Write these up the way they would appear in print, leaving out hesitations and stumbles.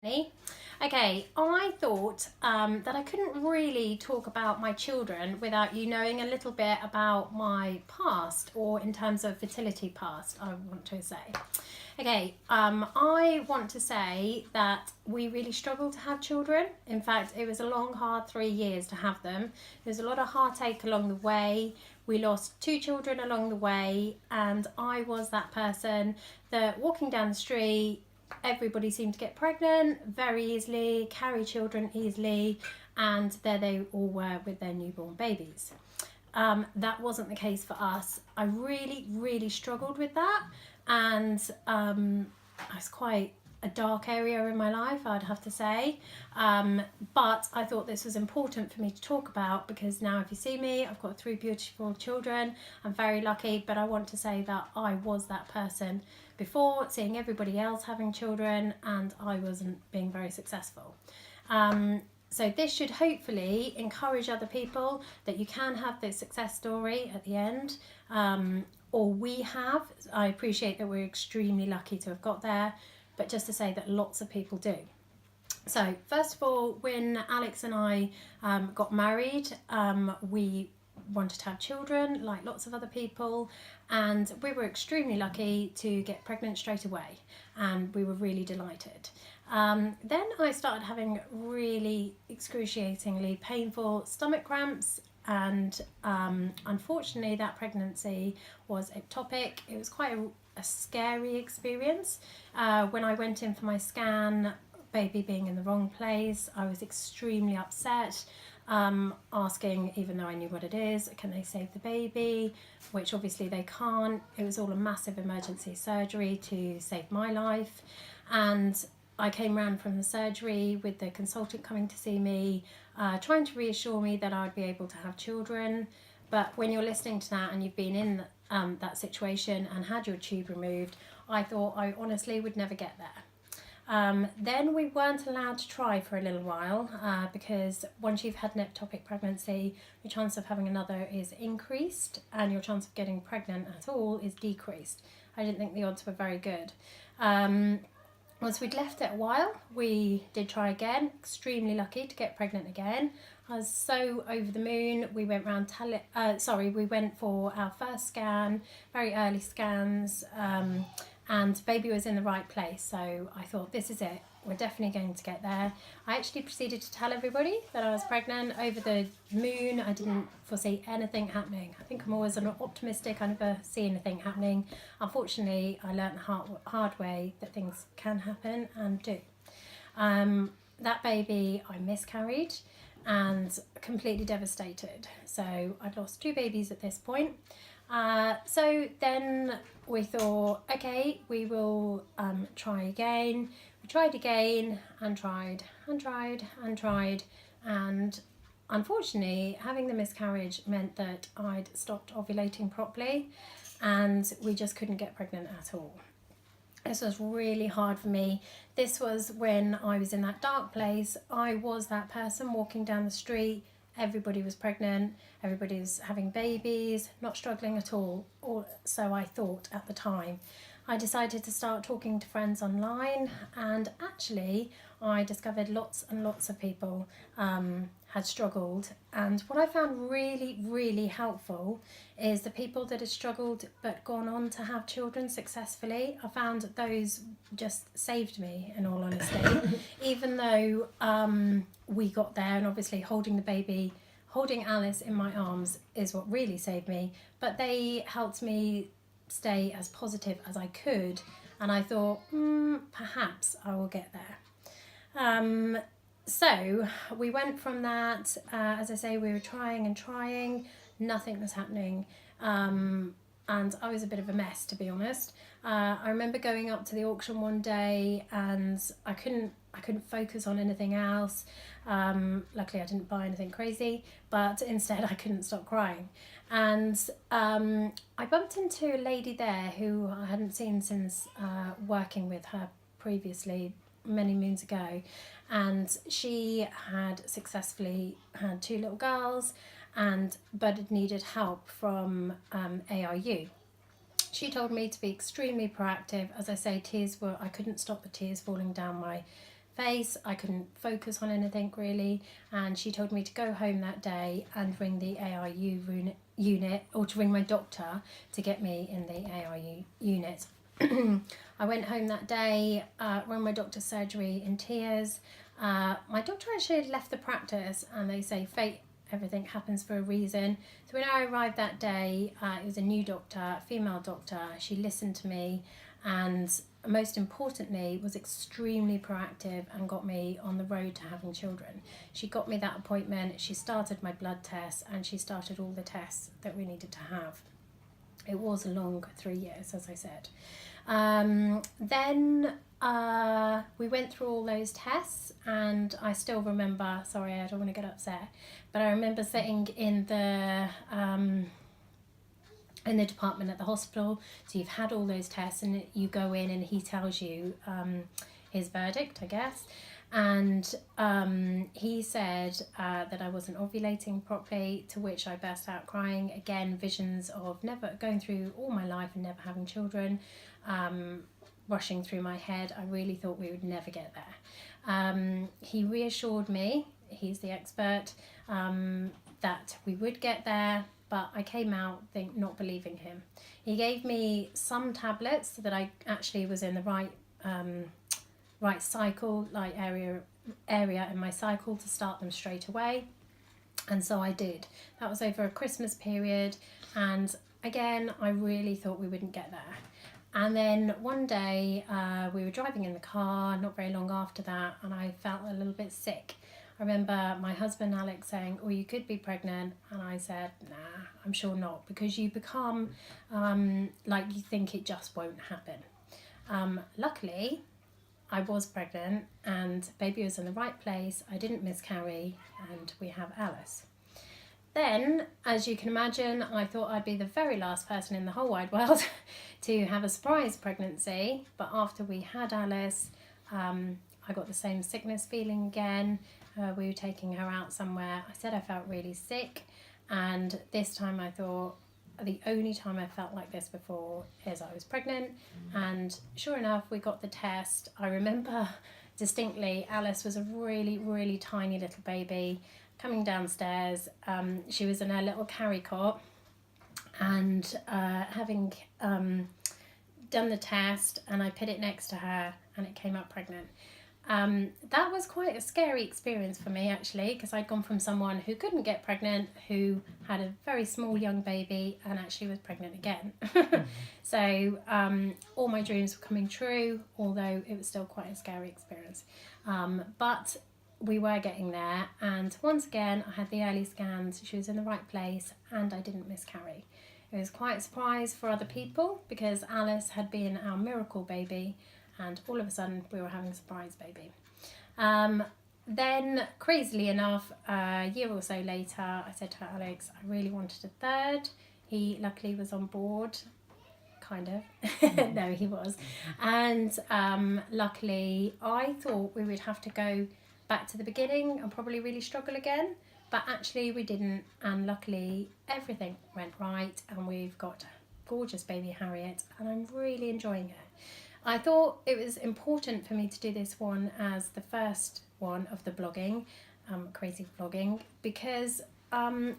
Okay, I thought that I couldn't really talk about my children without you knowing a little bit about my past, or in terms of fertility past, I want to say. Okay, I want to say that we really struggled to have children. In fact, it was a long, hard 3 years to have them. There was a lot of heartache along the way. We lost 2 children along the way, and I was that person that walking down the street, everybody seemed to get pregnant very easily, carry children easily, and there they all were with their newborn babies. That wasn't the case for us. I really struggled with that, and it's quite a dark area in my life, I'd have to say. But I thought this was important for me to talk about, because now if you see me, I've got 3 beautiful children. I'm very lucky, but I want to say that I was that person before, seeing everybody else having children, and I wasn't being very successful. So this should hopefully encourage other people that you can have this success story at the end, or we have. I appreciate that we're extremely lucky to have got there, but just to say that lots of people do. So first of all, when Alex and I got married, we wanted to have children like lots of other people, and we were extremely lucky to get pregnant straight away, and we were really delighted. Then I started having really excruciatingly painful stomach cramps, and unfortunately that pregnancy was ectopic. It was quite a scary experience. When I went in for my scan, baby being in the wrong place, I was extremely upset, asking, even though I knew what it is, can they save the baby, which obviously they can't. It was all a massive emergency surgery to save my life, and I came round from the surgery with the consultant coming to see me, trying to reassure me that I'd be able to have children. But when you're listening to that and you've been in that situation and had your tube removed, I thought I honestly would never get there. Then we weren't allowed to try for a little while, because once you've had an ectopic pregnancy, your chance of having another is increased, and your chance of getting pregnant at all is decreased. I didn't think the odds were very good. Once we'd left it a while, we did try again, extremely lucky to get pregnant again. I was so over the moon. We went round we went for our first scan, very early scans, and baby was in the right place. So I thought, this is it, we're definitely going to get there. I actually proceeded to tell everybody that I was pregnant over the moon. I didn't foresee anything happening. I think I'm always an optimistic, I never see anything happening. Unfortunately, I learned the hard way that things can happen and do. That baby, I miscarried and completely devastated. So I'd lost 2 babies at this point. So then we thought, okay, we will try again. We tried again and tried, and unfortunately having the miscarriage meant that I'd stopped ovulating properly, and we just couldn't get pregnant at all. This was really hard for me. This was when I was in that dark place. I was that person walking down the street. Everybody was pregnant, everybody was having babies, not struggling at all, or so I thought at the time. I decided to start talking to friends online, and actually I discovered lots and lots of people had struggled, and what I found really helpful is the people that had struggled but gone on to have children successfully. I found those just saved me, in all honesty. Even though we got there, and obviously holding Alice in my arms is what really saved me, but they helped me stay as positive as I could, and I thought, perhaps I will get there. So we went from that, as I say, we were trying, nothing was happening, and I was a bit of a mess, to be honest. I remember going up to the auction one day, and I couldn't focus on anything else. Luckily I didn't buy anything crazy, but instead I couldn't stop crying. And I bumped into a lady there who I hadn't seen since working with her previously many moons ago, and she had successfully had 2 little girls, but it needed help from ARU. She told me to be extremely proactive. As I say, I couldn't stop the tears falling down my face. I couldn't focus on anything really, and she told me to go home that day and ring the ARU unit, or to ring my doctor to get me in the ARU unit. I went home that day, rang my doctor's surgery in tears. My doctor actually had left the practice, and they say fate, everything happens for a reason. So when I arrived that day, it was a new doctor, female doctor. She listened to me, and most importantly was extremely proactive and got me on the road to having children. She got me that appointment, she started my blood tests, and she started all the tests that we needed to have. It was a long 3 years, as I said. Then we went through all those tests, and I still remember, sorry, I don't want to get upset, but I remember sitting in the department at the hospital. So you've had all those tests, and you go in and he tells you his verdict, I guess. And he said that I wasn't ovulating properly, to which I burst out crying. Again, visions of never going through all my life and never having children rushing through my head. I really thought we would never get there. He reassured me, he's the expert, that we would get there, but I came out not believing him. He gave me some tablets so that I actually was in the right cycle, like area in my cycle, to start them straight away, and so I did. That was over a Christmas period, and again I really thought we wouldn't get there. And then one day we were driving in the car, not very long after that, and I felt a little bit sick. I remember my husband Alex saying, "Oh, you could be pregnant," and I said, "Nah, I'm sure not," because you become like you think it just won't happen. Luckily, I was pregnant, and baby was in the right place. I didn't miscarry, and we have Alice. Then, as you can imagine, I thought I'd be the very last person in the whole wide world to have a surprise pregnancy. But after we had Alice, I got the same sickness feeling again. We were taking her out somewhere. I said I felt really sick, and this time I thought, the only time I felt like this before is I was pregnant. And sure enough, we got the test. I remember distinctly, Alice was a really, really tiny little baby coming downstairs. She was in her little carry cot, and having done the test, and I put it next to her, and it came up pregnant. That was quite a scary experience for me, actually, because I'd gone from someone who couldn't get pregnant, who had a very small young baby, and actually was pregnant again. So all my dreams were coming true, although it was still quite a scary experience. But we were getting there, and once again I had the early scans. She was in the right place, and I didn't miscarry. It was quite a surprise for other people, because Alice had been our miracle baby, and all of a sudden we were having a surprise baby. Then, crazily enough, a year or so later, I said to Alex, I really wanted a third. He luckily was on board, kind of. No, he was. And luckily, I thought we would have to go back to the beginning and probably really struggle again, but actually we didn't, and luckily everything went right, and we've got gorgeous baby Harriet, and I'm really enjoying it. I thought it was important for me to do this one as the first one of the blogging, crazy vlogging, because I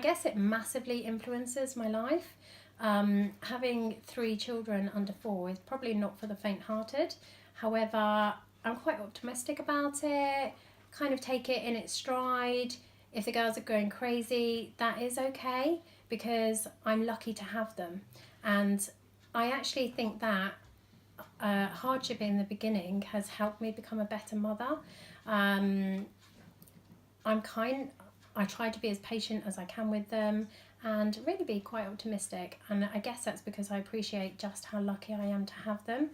guess it massively influences my life. Having 3 children under 4 is probably not for the faint-hearted. However, I'm quite optimistic about it, kind of take it in its stride. If the girls are going crazy, that is okay, because I'm lucky to have them. And I actually think that hardship in the beginning has helped me become a better mother. I try to be as patient as I can with them, and really be quite optimistic, and I guess that's because I appreciate just how lucky I am to have them.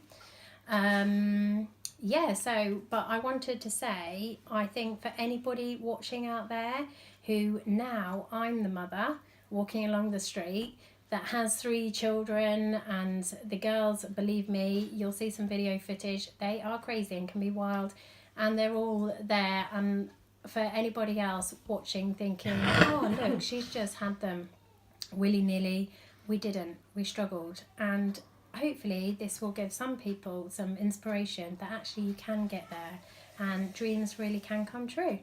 But I wanted to say, I think for anybody watching out there who, now I'm the mother walking along the street that has 3 children, and the girls, believe me, you'll see some video footage, they are crazy and can be wild, and they're all there. And for anybody else watching thinking, oh look, she's just had them willy-nilly, we didn't, we struggled. And hopefully this will give some people some inspiration that actually you can get there, and dreams really can come true.